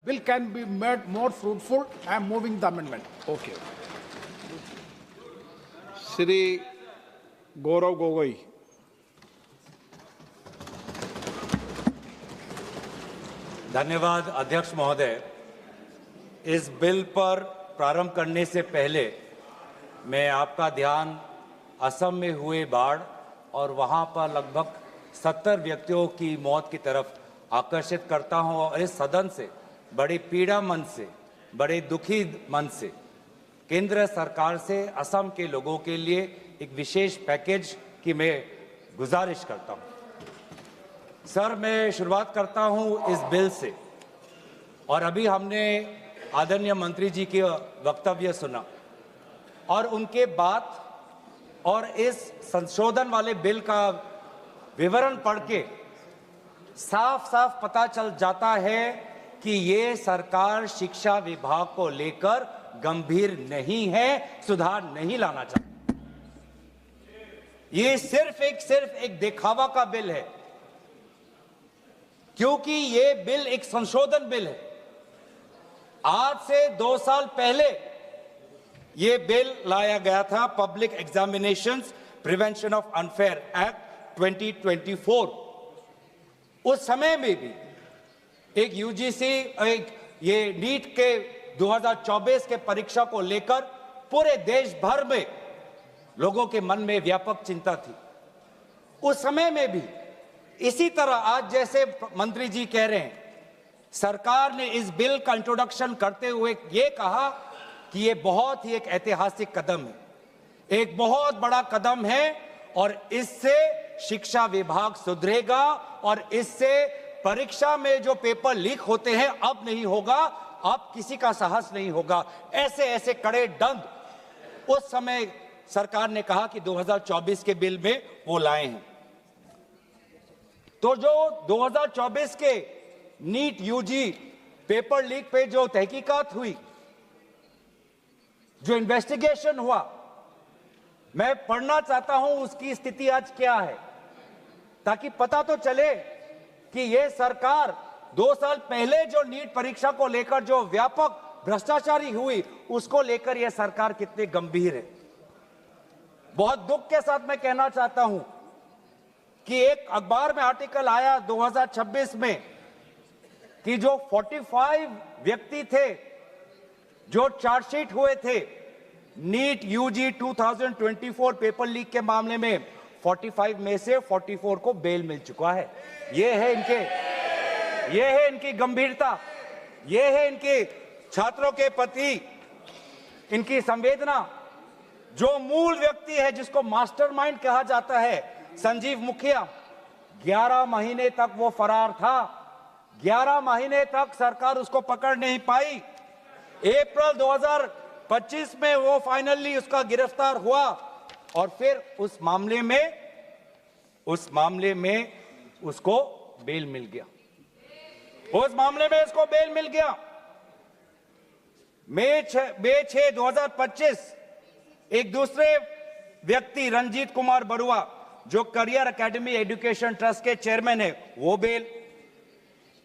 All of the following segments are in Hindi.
bill can be made more fruitful. I am moving the amendment. Okay. Shri Gaurav Gogoi. धन्यवाद अध्यक्ष महोदय। इस बिल पर प्रारंभ करने से पहले मैं आपका ध्यान असम में हुए बाढ़ और वहां पर लगभग 70 व्यक्तियों की मौत की तरफ आकर्षित करता हूं और इस सदन से बड़ी पीड़ा मन से, बड़े दुखी मन से केंद्र सरकार से असम के लोगों के लिए एक विशेष पैकेज की मैं गुजारिश करता हूं। सर, मैं शुरुआत करता हूं इस बिल से। और अभी हमने आदरणीय मंत्री जी के वक्तव्य सुना और उनके बात और इस संशोधन वाले बिल का विवरण पढ़ के साफ साफ पता चल जाता है कि ये सरकार शिक्षा विभाग को लेकर गंभीर नहीं है, सुधार नहीं लाना चाहती। ये सिर्फ एक दिखावा का बिल है, क्योंकि ये बिल एक संशोधन बिल है। आज से 2 साल पहले ये बिल लाया गया था, public examinations prevention of unfair act 2024। उस समय में भी एक यूजीसी ये नीट के 2024 के परीक्षा को लेकर पूरे देश भर में लोगों के मन में व्यापक चिंता थी। उस समय में भी इसी तरह आज जैसे मंत्री जी कह रहे हैं, सरकार ने इस बिल का इंट्रोडक्शन करते हुए ये कहा कि ये बहुत ही एक ऐतिहासिक कदम है, एक बहुत बड़ा कदम है और इससे शिक्षा विभाग सुधरेगा और इससे परीक्षा में जो पेपर लीक होते हैं अब नहीं होगा, अब किसी का साहस नहीं होगा। ऐसे कड़े दंड उस समय सरकार ने कहा कि 2024 के बिल में वो लाए हैं। तो जो 2024 के नीट यूजी पेपर लीक पे जो तहकीकात हुई, जो इन्वेस्टिगेशन हुआ, मैं पढ़ना चाहता हूं उसकी स्थिति आज क्या है, ताकि पता तो चले कि ये सरकार 2 साल पहले जो नीट परीक्षा को लेकर जो व्यापक भ्रष्टाचारी हुई उसको लेकर यह सरकार कितनी गंभीर है। बहुत दुख के साथ मैं कहना चाहता हूं कि एक अखबार में आर्टिकल आया 2026 में कि जो 45 व्यक्ति थे जो चार्जशीट हुए थे नीट यूजी 2024 पेपर लीक के मामले में, 45 में से 44 को बेल मिल चुका है। ये है इनकी गंभीरता, ये है इनके छात्रों के प्रति इनकी संवेदना। जो मूल व्यक्ति है जिसको मास्टरमाइंड कहा जाता है, संजीव मुखिया, 11 महीने तक वो फरार था। 11 महीने तक सरकार उसको पकड़ नहीं पाई। अप्रैल 2025 में वो फाइनली उसका गिरफ्तार हुआ और फिर उस मामले में उसको बेल मिल गया। उस मामले में उसको बेल मिल गया। मई 6, 2025 एक दूसरे व्यक्ति रंजीत कुमार बरुआ जो करियर एकेडमी एजुकेशन ट्रस्ट के चेयरमैन है, वो बेल।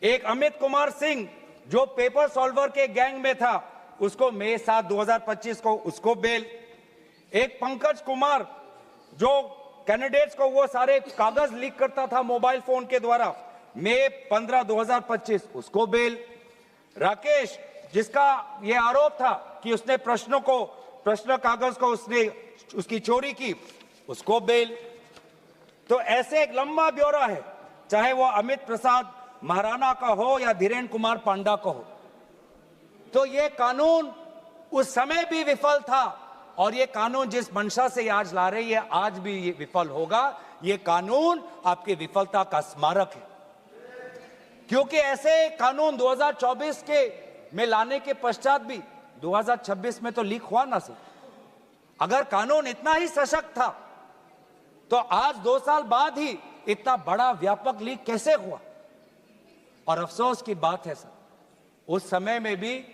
एक अमित कुमार सिंह जो पेपर सॉल्वर के गैंग में था, उसको मई 7, 2025 को उसको बेल। एक पंकज कुमार जो कैंडिडेट्स को वो सारे कागज लीक करता था मोबाइल फोन के द्वारा, मई 15, 2025 उसको बेल। राकेश जिसका ये आरोप था कि उसने प्रश्न कागज को उसकी चोरी की, उसको बेल। तो ऐसे एक लंबा ब्यौरा है, चाहे वो अमित प्रसाद महाराणा का हो या धीरेन्द्र कुमार पांडा का हो। तो ये कानून उस समय भी विफल था और ये कानून जिस मंशा से आज ला रही है आज भी ये विफल होगा। ये कानून आपकी विफलता का स्मारक है, क्योंकि ऐसे कानून 2024 के में लाने के पश्चात भी 2026 में तो लीक हुआ ना सर। अगर कानून इतना ही सशक्त था तो आज 2 साल बाद ही इतना बड़ा व्यापक लीक कैसे हुआ। और अफसोस की बात है सर, उस समय में भी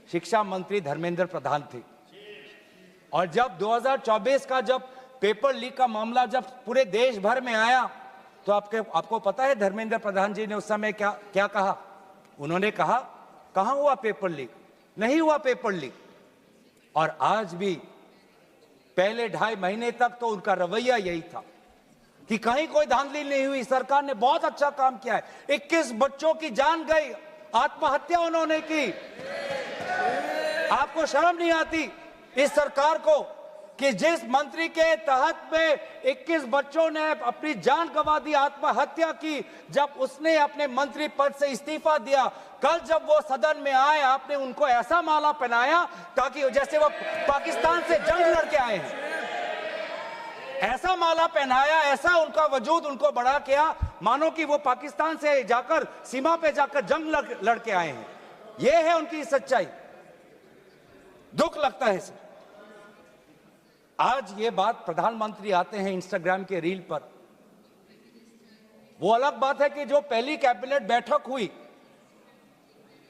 शिक्षा मंत्री धर्मेंद्र प्रधान थे और जब 2024 का जब पेपर लीक का मामला जब पूरे देश भर में आया तो आपको पता है धर्मेंद्र प्रधान जी ने उस समय क्या कहा। उन्होंने कहा कहां हुआ पेपर लीक? नहीं हुआ पेपर लीक। और आज भी पहले 2.5 महीने तक तो उनका रवैया यही था कि कहीं कोई धांधली नहीं हुई, सरकार ने बहुत अच्छा काम किया है। 21 बच्चों की जान गई, आत्महत्या उन्होंने की। आपको शर्म नहीं आती इस सरकार को कि जिस मंत्री के तहत में 21 बच्चों ने अपनी जान गंवा दी, आत्महत्या की, जब उसने अपने मंत्री पद से इस्तीफा दिया, कल जब वो सदन में आए आपने उनको ऐसा माला पहनाया ताकि जैसे वो पाकिस्तान से जंग लड़के आए हैं, ऐसा माला पहनाया, ऐसा उनका वजूद उनको बड़ा किया मानो कि वो पाकिस्तान से जाकर सीमा पे जाकर जंग लड़के आए हैं। ये है उनकी सच्चाई। दुख लगता है सर। आज ये बात प्रधानमंत्री आते हैं इंस्टाग्राम के रील पर, वो अलग बात है कि जो पहली कैबिनेट बैठक हुई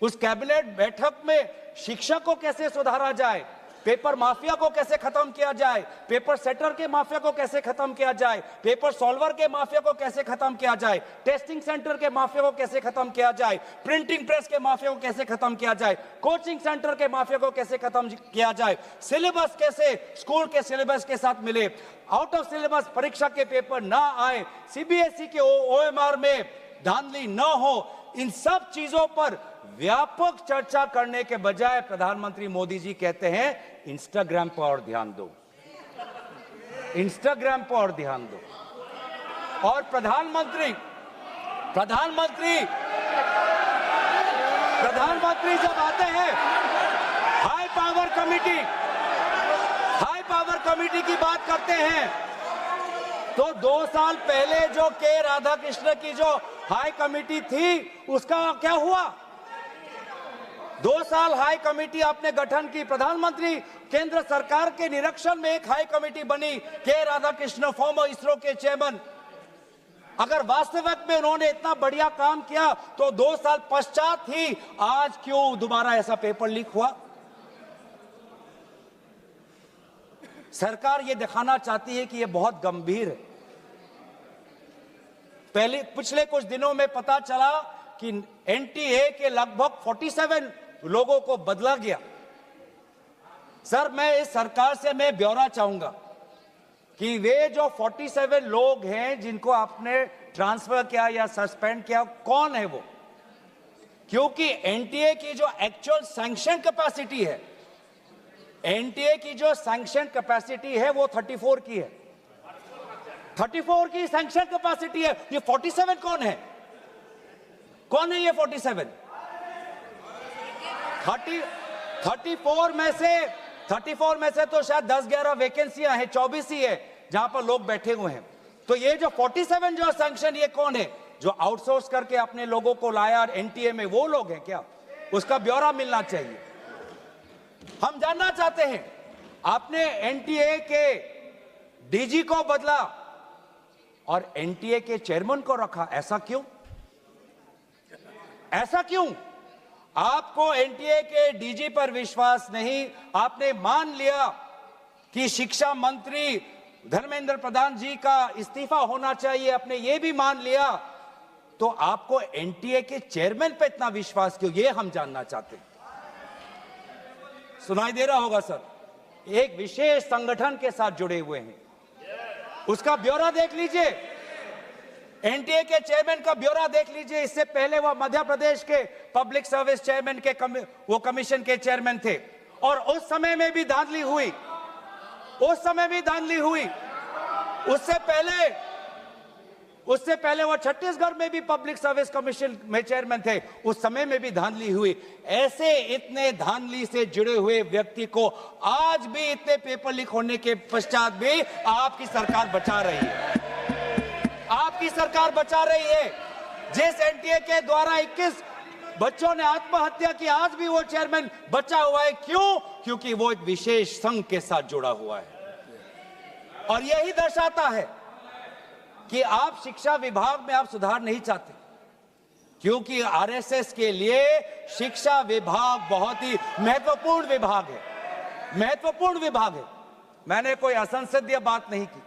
उस कैबिनेट बैठक में शिक्षा को कैसे सुधारा जाए, पेपर माफिया को कैसे खत्म किया जाए, पेपर सेटर के माफिया को कैसे खत्म किया जाए, पेपर सॉल्वर के माफिया को कैसे खत्म किया जाए, टेस्टिंग सेंटर के माफिया को कैसे खत्म किया जाए, प्रिंटिंग प्रेस के माफिया को कैसे खत्म किया जाए, कोचिंग सेंटर के माफिया को कैसे खत्म किया जाए, सिलेबस कैसे स्कूल के सिलेबस के साथ मिले, आउट ऑफ सिलेबस परीक्षा के पेपर ना आए, सीबीएसई के ओएमआर में धांधली न हो, इन सब चीजों पर व्यापक चर्चा करने के बजाय प्रधानमंत्री मोदी जी कहते हैं इंस्टाग्राम पर और ध्यान दो, इंस्टाग्राम पर और ध्यान दो। और प्रधानमंत्री जब आते हैं हाई पावर कमेटी की बात करते हैं, तो 2 साल पहले जो के राधाकृष्ण की जो हाई कमेटी थी उसका क्या हुआ? 2 साल हाई कमेटी आपने गठन की, प्रधानमंत्री केंद्र सरकार के निरीक्षण में एक हाई कमेटी बनी, के राधाकृष्ण फॉर्मर इसरो के चेयरमैन। अगर वास्तविक में उन्होंने इतना बढ़िया काम किया तो 2 साल पश्चात ही आज क्यों दोबारा ऐसा पेपर लीक हुआ? सरकार ये दिखाना चाहती है कि ये बहुत गंभीर है। पिछले कुछ दिनों में पता चला कि एनटीए के लगभग 47 लोगों को बदला गया। सर, मैं इस सरकार से मैं ब्यौरा चाहूंगा कि वे जो 47 लोग हैं जिनको आपने ट्रांसफर किया या सस्पेंड किया, कौन है वो? क्योंकि एनटीए की जो एक्चुअल सैंक्शन कैपेसिटी है, एनटीए की जो सैंक्शन कैपेसिटी है वो 34 की है, 34 की सैंक्शन कैपेसिटी है। ये 47 कौन है? कौन है ये 47? 34 में से तो शायद 10-11 वैकेंसियां हैं, 24 ही है जहां पर लोग बैठे हुए हैं। तो ये जो 47 जो सैंक्शन, ये कौन है? जो आउटसोर्स करके अपने लोगों को लाया एनटीए में, वो लोग हैं क्या? उसका ब्यौरा मिलना चाहिए। हम जानना चाहते हैं, आपने एनटीए के डीजी को बदला और एनटीए के चेयरमैन को रखा, ऐसा क्यों? ऐसा क्यों? आपको एनटीए के डीजी पर विश्वास नहीं, आपने मान लिया कि शिक्षा मंत्री धर्मेंद्र प्रधान जी का इस्तीफा होना चाहिए, आपने ये भी मान लिया, तो आपको एनटीए के चेयरमैन पे इतना विश्वास क्यों? ये हम जानना चाहते हैं। सुनाई दे रहा होगा सर, एक विशेष संगठन के साथ जुड़े हुए हैं, उसका ब्यौरा देख लीजिए, एनटीए के चेयरमैन का ब्यौरा देख लीजिए। इससे पहले वह मध्य प्रदेश के पब्लिक सर्विस चेयरमैन के वो कमीशन के चेयरमैन थे, और उस समय में भी धांधली हुई, उससे पहले वो छत्तीसगढ़ में भी पब्लिक सर्विस कमीशन में चेयरमैन थे, उस समय में भी धांधली हुई। ऐसे इतने धांधली से जुड़े हुए व्यक्ति को आज भी इतने पेपर लीक होने के पश्चात भी आपकी सरकार बचा रही है, आपकी सरकार बचा रही है। जिस एनटीए के द्वारा 21 बच्चों ने आत्महत्या की, आज भी वो चेयरमैन बचा हुआ है। क्यों? क्योंकि वो एक विशेष संघ के साथ जुड़ा हुआ है। और यही दर्शाता है कि आप शिक्षा विभाग में आप सुधार नहीं चाहते, क्योंकि आरएसएस के लिए शिक्षा विभाग बहुत ही महत्वपूर्ण विभाग है, मैंने कोई असंसदीय बात नहीं की।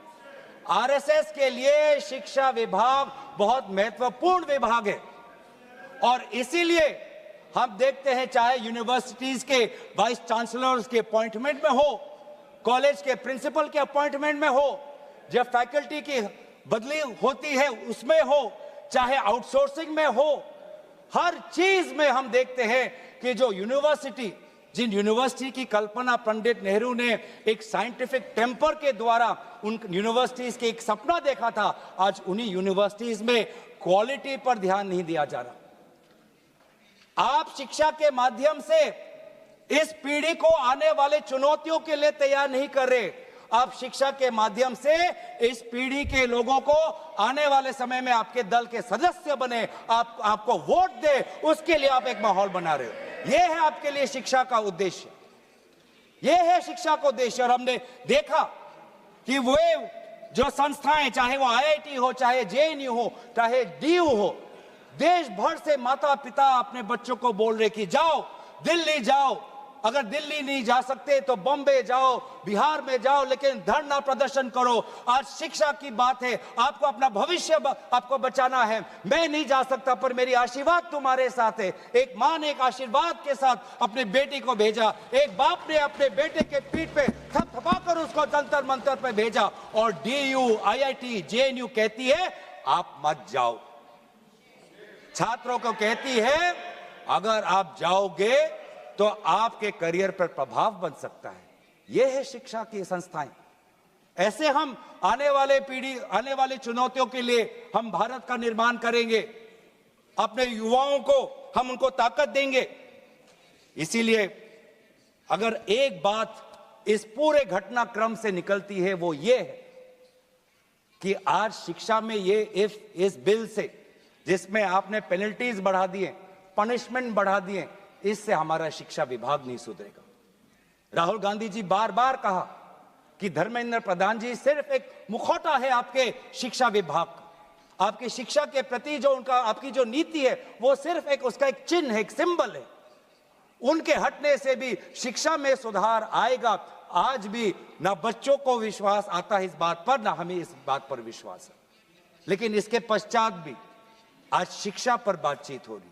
आरएसएस के लिए शिक्षा विभाग बहुत महत्वपूर्ण विभाग है, और इसीलिए हम देखते हैं चाहे यूनिवर्सिटीज के वाइस चांसलर्स के अपॉइंटमेंट में हो, कॉलेज के प्रिंसिपल के अपॉइंटमेंट में हो, जब फैकल्टी की बदली होती है उसमें हो, चाहे आउटसोर्सिंग में हो, हर चीज में हम देखते हैं कि जो यूनिवर्सिटी, जिन यूनिवर्सिटी की कल्पना पंडित नेहरू ने एक साइंटिफिक टेम्पर के द्वारा उन यूनिवर्सिटीज के एक सपना देखा था, आज उन्हीं यूनिवर्सिटीज में क्वालिटी पर ध्यान नहीं दिया जा रहा। आप शिक्षा के माध्यम से इस पीढ़ी को आने वाले चुनौतियों के लिए तैयार नहीं कर रहे। आप शिक्षा के माध्यम से इस पीढ़ी के लोगों को आने वाले समय में आपके दल के सदस्य बने, आपको वोट दे, उसके लिए आप एक माहौल बना रहे हो। यह है आपके लिए शिक्षा का उद्देश्य, यह है शिक्षा का उद्देश्य। और हमने देखा कि वे जो संस्थाएं, चाहे वो आईआईटी हो, चाहे जेएनयू हो, चाहे डीयू हो, देश भर से माता पिता अपने बच्चों को बोल रहे कि जाओ दिल्ली जाओ, अगर दिल्ली नहीं जा सकते तो बॉम्बे जाओ, बिहार में जाओ, लेकिन धरना प्रदर्शन करो। आज शिक्षा की बात है, आपको अपना भविष्य आपको बचाना है। मैं नहीं जा सकता पर मेरी आशीर्वाद तुम्हारे साथ है। एक मां ने एक आशीर्वाद के साथ अपनी बेटी को भेजा, एक बाप ने अपने बेटे के पीठ पे थपथपाकर उसको जंतर मंतर पे भेजा, और डीयू, आईआईटी, जेएनयू कहती है आप मत जाओ। छात्रों को कहती है अगर आप जाओगे तो आपके करियर पर प्रभाव बन सकता है। यह है शिक्षा की संस्थाएं। ऐसे हम आने वाले पीढ़ी, आने वाली चुनौतियों के लिए हम भारत का निर्माण करेंगे, अपने युवाओं को हम उनको ताकत देंगे। इसीलिए अगर एक बात इस पूरे घटनाक्रम से निकलती है वो ये है कि आज शिक्षा में ये इस बिल से, जिसमें आपने पेनल्टीज बढ़ा दिए, पनिशमेंट बढ़ा दिए, इससे हमारा शिक्षा विभाग नहीं सुधरेगा। राहुल गांधी जी बार बार कहा कि धर्मेंद्र प्रधान जी सिर्फ एक मुखौटा है आपके शिक्षा विभाग का। आपकी शिक्षा के प्रति जो उनका, आपकी जो नीति है वो सिर्फ एक, उसका एक चिन्ह है, एक सिंबल है। उनके हटने से भी शिक्षा में सुधार आएगा। आज भी ना बच्चों को विश्वास आता है इस बात पर, ना हमें इस बात पर विश्वास है। लेकिन इसके पश्चात भी आज शिक्षा पर बातचीत हो रही,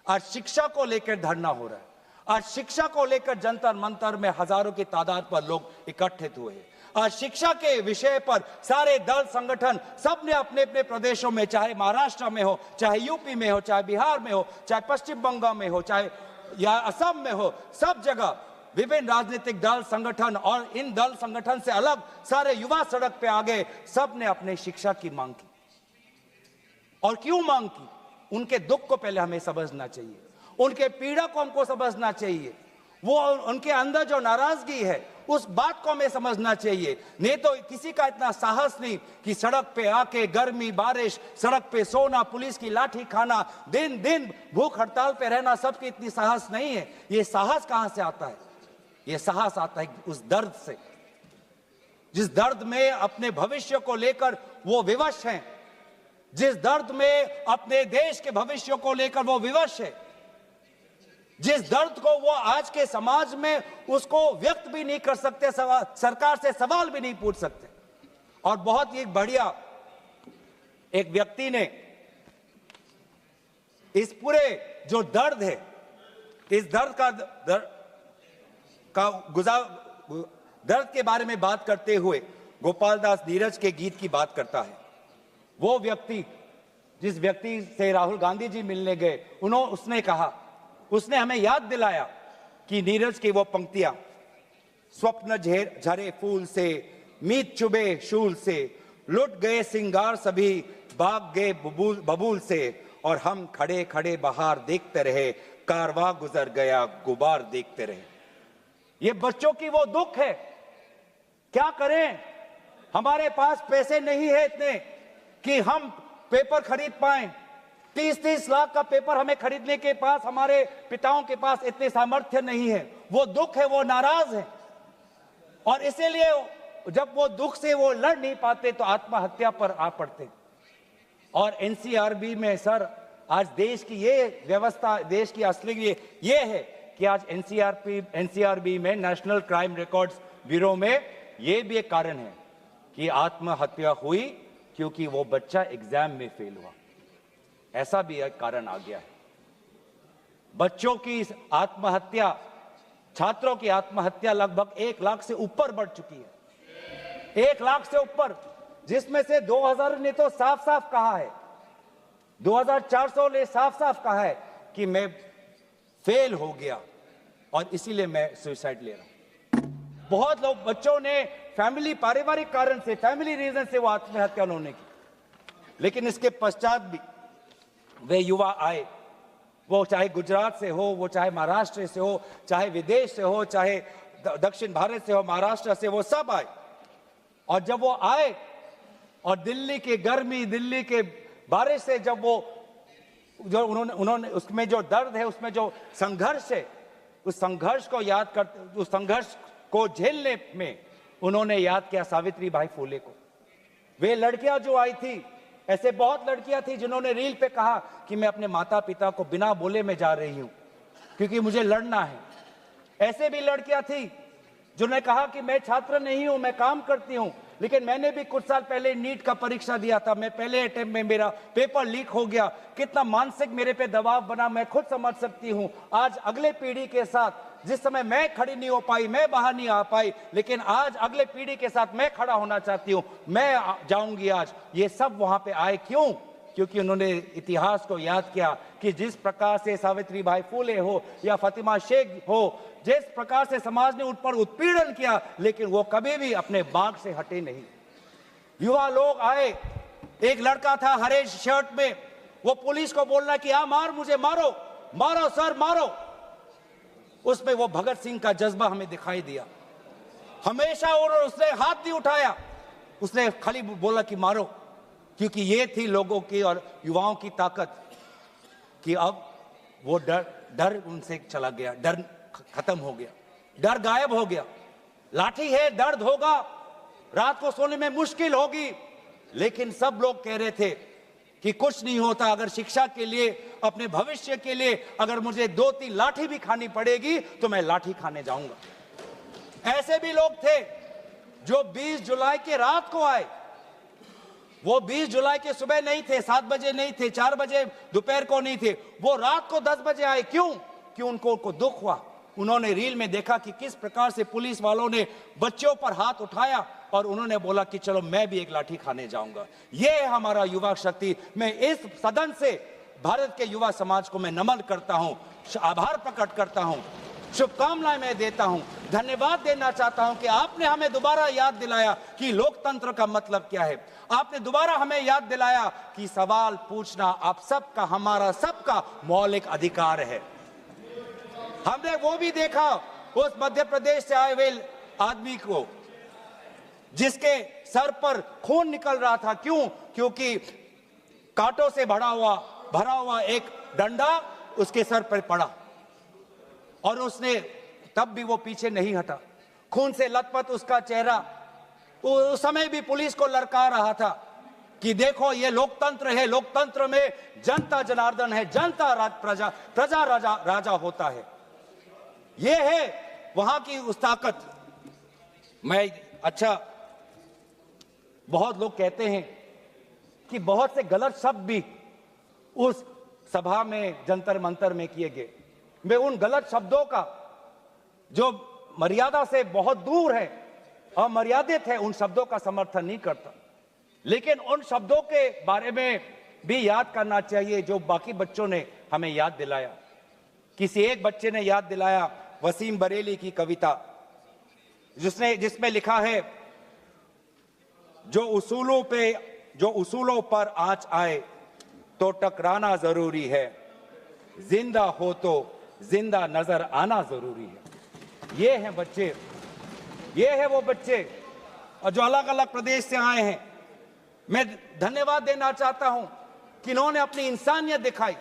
आज शिक्षा को लेकर धरना हो रहा है, आज शिक्षा को लेकर जंतर मंतर में हजारों की तादाद पर लोग इकट्ठित हुए हैं। आज शिक्षा के विषय पर सारे दल संगठन सब ने अपने अपने प्रदेशों में, चाहे महाराष्ट्र में हो, चाहे यूपी में हो, चाहे बिहार में हो, चाहे पश्चिम बंगाल में हो, चाहे या असम में हो, सब जगह विभिन्न राजनीतिक दल संगठन और इन दल संगठन से अलग सारे युवा सड़क पे आ गए। सब ने अपने शिक्षा की मांग की। और क्यों मांग की? उनके दुख को पहले हमें समझना चाहिए, उनके पीड़ा को हमको समझना चाहिए, वो उनके अंदर जो नाराजगी है उस बात को हमें समझना चाहिए। नहीं तो किसी का इतना साहस नहीं कि सड़क पे आके गर्मी बारिश, सड़क पे सोना, पुलिस की लाठी खाना, दिन दिन भूख हड़ताल पे रहना, सबकी इतनी साहस नहीं है। ये साहस कहां से आता है? ये साहस आता है उस दर्द से, जिस दर्द में अपने भविष्य को लेकर वो विवश हैं, जिस दर्द में अपने देश के भविष्य को लेकर वो विवश है, जिस दर्द को वो आज के समाज में उसको व्यक्त भी नहीं कर सकते, सरकार से सवाल भी नहीं पूछ सकते। और बहुत ही बढ़िया एक व्यक्ति ने इस पूरे जो दर्द है, इस दर्द के बारे में बात करते हुए गोपाल दास नीरज के गीत की बात करता है। वो व्यक्ति, जिस व्यक्ति से राहुल गांधी जी मिलने गए, उसने कहा, उसने हमें याद दिलाया कि नीरज की वो पंक्तियां, स्वप्न झरे फूल से, मीत चुबे शूल से, लुट गए सिंगार सभी, भाग गए बबूल से, और हम खड़े खड़े बहार देखते रहे, कारवां गुजर गया गुबार देखते रहे। ये बच्चों की वो दुख है। क्या करें? हमारे पास पैसे नहीं है इतने कि हम पेपर खरीद पाएं। 30-30 लाख का पेपर हमें खरीदने के पास, हमारे पिताओं के पास इतने सामर्थ्य नहीं है। वो दुख है, वो नाराज है, और इसीलिए जब वो दुख से वो लड़ नहीं पाते तो आत्महत्या पर आ पड़ते। और एनसीआरबी में सर, आज देश की ये व्यवस्था, देश की असली ये है कि आज एनसीआरबी में, नेशनल क्राइम रिकॉर्ड्स ब्यूरो में, ये भी एक कारण है कि आत्महत्या हुई क्योंकि वो बच्चा एग्जाम में फेल हुआ। ऐसा भी एक कारण आ गया है। बच्चों की आत्महत्या, छात्रों की आत्महत्या लगभग 1 लाख से ऊपर बढ़ चुकी है, 1 लाख से ऊपर, जिसमें से 2000 ने तो साफ साफ कहा है, 2400 ने साफ साफ कहा है कि मैं फेल हो गया और इसीलिए मैं सुसाइड ले रहा हूं। बहुत लोग, बच्चों ने फैमिली, पारिवारिक कारण से, फैमिली रीजन से वो आत्महत्या उन्होंने की। लेकिन इसके पश्चात भी वे युवा आए, वो चाहे गुजरात से हो, वो चाहे महाराष्ट्र से हो, चाहे विदेश से हो, चाहे दक्षिण भारत से हो, महाराष्ट्र से, वो सब आए। और जब वो आए और दिल्ली की गर्मी, दिल्ली के बारिश से जब वो जो उन्होंने उसमें जो दर्द है, उसमें जो संघर्ष है, उस संघर्ष को याद करते, उस संघर्ष को झेलने में उन्होंने याद किया सावित्री बाई फुले को। वे लड़कियां जो आई थी, ऐसे बहुत लड़कियां थी जिन्होंने रील पे कहा कि मैं अपने माता पिता को बिना बोले में जा रही हूं क्योंकि मुझे लड़ना है। ऐसे भी लड़कियां थी जिन्होंने कहा कि मैं छात्र नहीं हूं, मैं काम करती हूं, लेकिन मैंने भी कुछ साल पहले नीट का परीक्षा दिया था, मैं पहले अटेम्प्ट में मेरा पेपर लीक हो गया, कितना मानसिक मेरे पे दबाव बना मैं खुद समझ सकती हूं। आज अगले पीढ़ी के साथ, जिस समय मैं खड़ी नहीं हो पाई, मैं बाहर नहीं आ पाई, लेकिन आज अगले पीढ़ी के साथ मैं खड़ा होना चाहती हूं, मैं जाऊंगी आज। ये सब वहां पे आए क्यों? क्योंकि उन्होंने इतिहास को याद किया कि जिस प्रकार से सावित्री बाई फुले हो या फातिमा शेख हो, जिस प्रकार से समाज ने उन पर उत्पीड़न किया, लेकिन वो कभी भी अपने बाग से हटे नहीं। युवा लोग आए, एक लड़का था हरे शर्ट में, वो पुलिस को बोल रहा कि आ मार, मुझे मारो, मारो सर मारो। उसमें वो भगत सिंह का जज्बा हमें दिखाई दिया। हमेशा उसने हाथ नहीं उठाया, उसने खाली बोला कि मारो, क्योंकि ये थी लोगों की और युवाओं की ताकत कि अब वो डर उनसे चला गया, डर खत्म हो गया, डर गायब हो गया। लाठी है, दर्द होगा, रात को सोने में मुश्किल होगी, लेकिन सब लोग कह रहे थे कि कुछ नहीं होता, अगर शिक्षा के लिए, अपने भविष्य के लिए अगर मुझे 2-3 लाठी भी खानी पड़ेगी तो मैं लाठी खाने जाऊंगा। ऐसे भी लोग थे जो 20 जुलाई के रात को आए। वो 20 जुलाई के सुबह नहीं थे, 7 बजे नहीं थे, 4 बजे दोपहर को नहीं थे, वो रात को 10 बजे आए। क्यों? क्यों? उनको दुख हुआ। उन्होंने रील में देखा कि किस प्रकार से पुलिस वालों ने बच्चों पर हाथ उठाया और उन्होंने बोला कि चलो मैं भी एक लाठी खाने जाऊंगा। ये है हमारा युवा शक्ति। मैं इस सदन से भारत के युवा समाज को मैं नमन करता हूं, आभार प्रकट करता हूं, शुभकामनाएं मैं देता हूं, धन्यवाद देना चाहता हूं कि आपने हमें दोबारा याद दिलाया कि लोकतंत्र का मतलब क्या है। आपने दोबारा हमें याद दिलाया कि सवाल पूछना आप सबका, हमारा सबका मौलिक अधिकार है। हमने वो भी देखा उस मध्य प्रदेश से आए हुए आदमी को जिसके सर पर खून निकल रहा था। क्यों? क्योंकि कांटों से भरा हुआ एक डंडा उसके सर पर पड़ा और उसने तब भी वो पीछे नहीं हटा। खून से लथपथ उसका चेहरा, उस समय भी पुलिस को ललकार रहा था कि देखो ये लोकतंत्र है, लोकतंत्र में जनता जनार्दन है, जनता प्रजा राजा होता है। ये है वहां की उस ताकत। बहुत लोग कहते हैं कि बहुत से गलत शब्द भी उस सभा में, जंतर मंतर में किए गए। मैं उन गलत शब्दों का जो मर्यादा से बहुत दूर है, अमर्यादित है, उन शब्दों का समर्थन नहीं करता, लेकिन उन शब्दों के बारे में भी याद करना चाहिए जो बाकी बच्चों ने हमें याद दिलाया। किसी एक बच्चे ने याद दिलाया वसीम बरेली की कविता, जिसमें लिखा है, जो उसूलों पर आंच आए तो टकराना जरूरी है, जिंदा हो तो जिंदा नजर आना जरूरी है। ये हैं बच्चे, ये है वो बच्चे और जो अलग अलग प्रदेश से आए हैं। मैं धन्यवाद देना चाहता हूं कि इन्होंने अपनी इंसानियत दिखाई।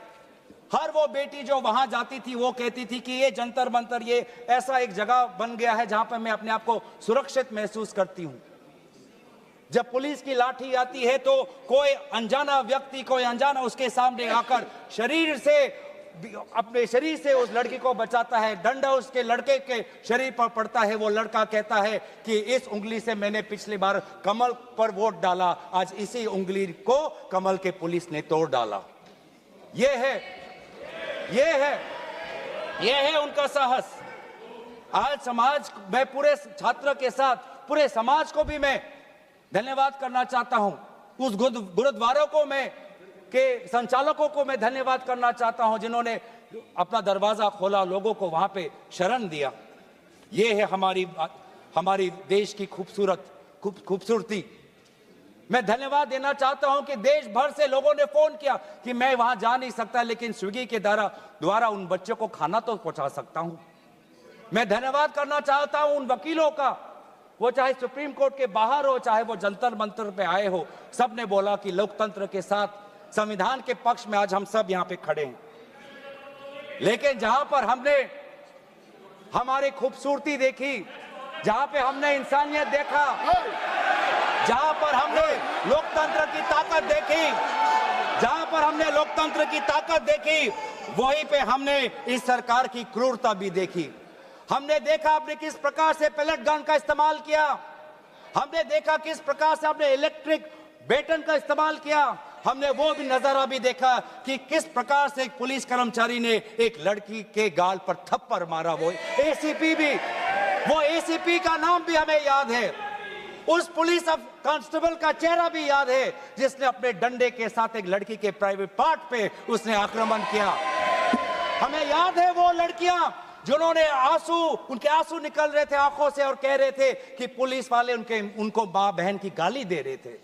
हर वो बेटी जो वहां जाती थी वो कहती थी कि ये जंतर मंतर, ये ऐसा एक जगह बन गया है जहां पर मैं अपने आप को सुरक्षित महसूस करती हूं। जब पुलिस की लाठी आती है तो कोई अनजाना व्यक्ति, कोई अनजाना उसके सामने आकर अपने शरीर से उस लड़की को बचाता है। डंडा उसके लड़के के शरीर पर पड़ता है। वो लड़का कहता है कि इस उंगली से मैंने पिछली बार कमल पर वोट डाला, आज इसी उंगली को कमल के पुलिस ने तोड़ डाला। ये है यह है उनका साहस। आज समाज, मैं पूरे छात्र के साथ पूरे समाज को भी मैं धन्यवाद करना चाहता हूं। उस गुरुद्वारों को मैं के संचालकों को मैं धन्यवाद करना चाहता हूं जिन्होंने अपना दरवाजा खोला, लोगों को वहां पे शरण दिया। ये है हमारी देश की खूबसूरती। मैं धन्यवाद देना चाहता हूं कि देश भर से लोगों ने फोन किया कि मैं वहां जा नहीं सकता, लेकिन स्विगी के द्वारा उन बच्चों को खाना तो पहुंचा सकता हूं। मैं धन्यवाद करना चाहता हूं उन वकीलों का, वो चाहे सुप्रीम कोर्ट के बाहर हो, चाहे वो जंतर मंतर पे आए हो, सबने बोला कि लोकतंत्र के साथ, संविधान के पक्ष में आज हम सब यहां पे खड़े हैं। लेकिन जहां पर हमने हमारी खूबसूरती देखी, जहां पे हमने इंसानियत देखा, जहां पर हमने लोकतंत्र की ताकत देखी, जहां पर हमने लोकतंत्र की ताकत देखी, वहीं पे हमने इस सरकार की क्रूरता भी देखी। हमने देखा आपने किस प्रकार से पैलेट गन का इस्तेमाल किया, हमने देखा किस प्रकार से आपने इलेक्ट्रिक बेटन का इस्तेमाल किया, हमने वो भी नजारा भी देखा कि किस प्रकार से एक पुलिस कर्मचारी ने एक लड़की के गाल पर थप्पड़ मारा। वो एसीपी का नाम भी हमें याद है, उस पुलिस कांस्टेबल का चेहरा भी याद है जिसने अपने डंडे के साथ एक लड़की के प्राइवेट पार्ट पे उसने आक्रमण किया। हमें याद है वो लड़कियां जिन्होंने उनके आंसू निकल रहे थे आंखों से और कह रहे थे कि पुलिस वाले उनको मां बहन की गाली दे रहे थे।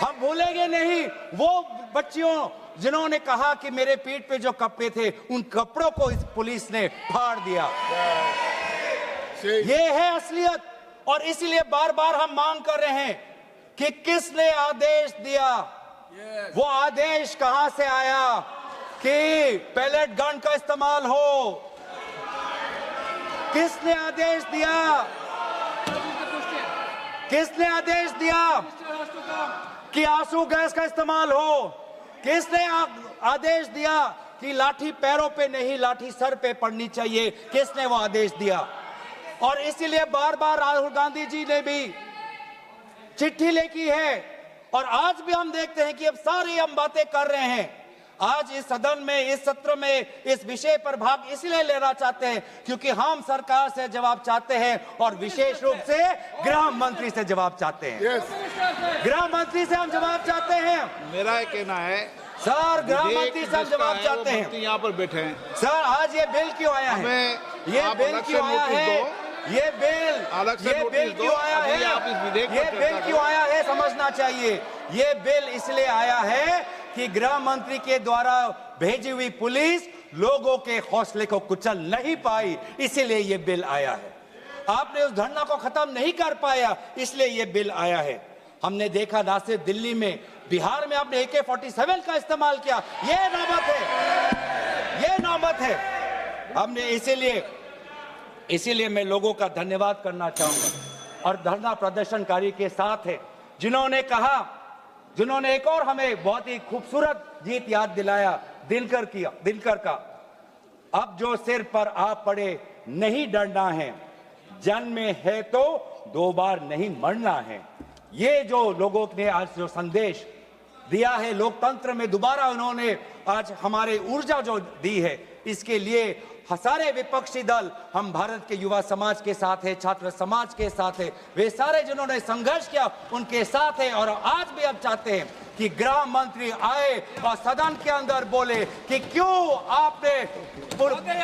हम भूलेंगे नहीं वो बच्चियों जिन्होंने कहा कि मेरे पीठ पे जो कपड़े थे उन कपड़ों को इस पुलिस ने फाड़ दिया। ये है असलियत। और इसीलिए बार बार हम मांग कर रहे हैं कि किसने आदेश दिया, वो आदेश कहां से आया कि पैलेट गन का इस्तेमाल हो, किसने आदेश दिया, किसने आदेश दिया कि आंसू गैस का इस्तेमाल हो, किसने आदेश दिया कि लाठी पैरों पे नहीं लाठी सर पे पड़नी चाहिए, किसने वो आदेश दिया। और इसीलिए बार बार राहुल गांधी जी ने भी चिट्ठी लिखी है और आज भी हम देखते हैं कि अब सारी हम बातें कर रहे हैं। आज इस सदन में, इस सत्र में इस विषय पर भाग इसलिए लेना चाहते हैं क्योंकि हम सरकार से जवाब चाहते हैं और विशेष रूप से गृह मंत्री से जवाब चाहते हैं। गृह मंत्री से हम जवाब चाहते हैं। मेरा ये कहना है सर, गृह मंत्री से हम जवाब चाहते हैं। यहाँ पर बैठे हैं सर, आज ये बिल क्यों आया है, ये बिल क्यों आया है, ये बिल क्यों आया है, ये बिल क्यों आया है समझना चाहिए। ये बिल इसलिए आया है कि गृह मंत्री के द्वारा भेजी हुई पुलिस लोगों के हौसले को कुचल नहीं पाई, इसीलिए ये बिल आया है। आपने उस धरना को खत्म नहीं कर पाया, इसलिए ये बिल आया है। हमने देखा ना सिर्फ दिल्ली में, बिहार में आपने AK-47 का इस्तेमाल किया। ये नौबत है। हमने इसीलिए मैं लोगों का धन्यवाद करना चाहूंगा और धरना प्रदर्शनकारी के साथ है जिन्होंने एक और हमें बहुत ही खूबसूरत गीत याद दिलाया, दिनकर का। अब जो सिर पर आ पड़े नहीं डरना है, जन्म में है तो 2 बार नहीं मरना है। ये जो लोगों ने आज जो संदेश दिया है लोकतंत्र में, दोबारा उन्होंने आज हमारे ऊर्जा जो दी है, इसके लिए सारे विपक्षी दल, हम भारत के युवा समाज के साथ है, छात्र समाज के साथ है, वे सारे जिन्होंने संघर्ष किया उनके साथ है। और आज भी अब चाहते हैं कि गृह मंत्री आए और सदन के अंदर बोले कि क्यों आपने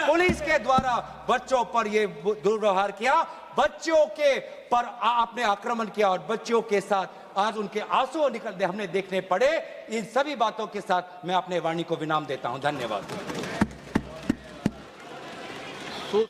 पुलिस के द्वारा बच्चों पर ये दुर्व्यवहार किया, बच्चों के पर आपने आक्रमण किया और बच्चों के साथ आज उनके आंसू निकलते हमने देखने पड़े। इन सभी बातों के साथ मैं अपने वाणी को विराम देता हूं। धन्यवाद।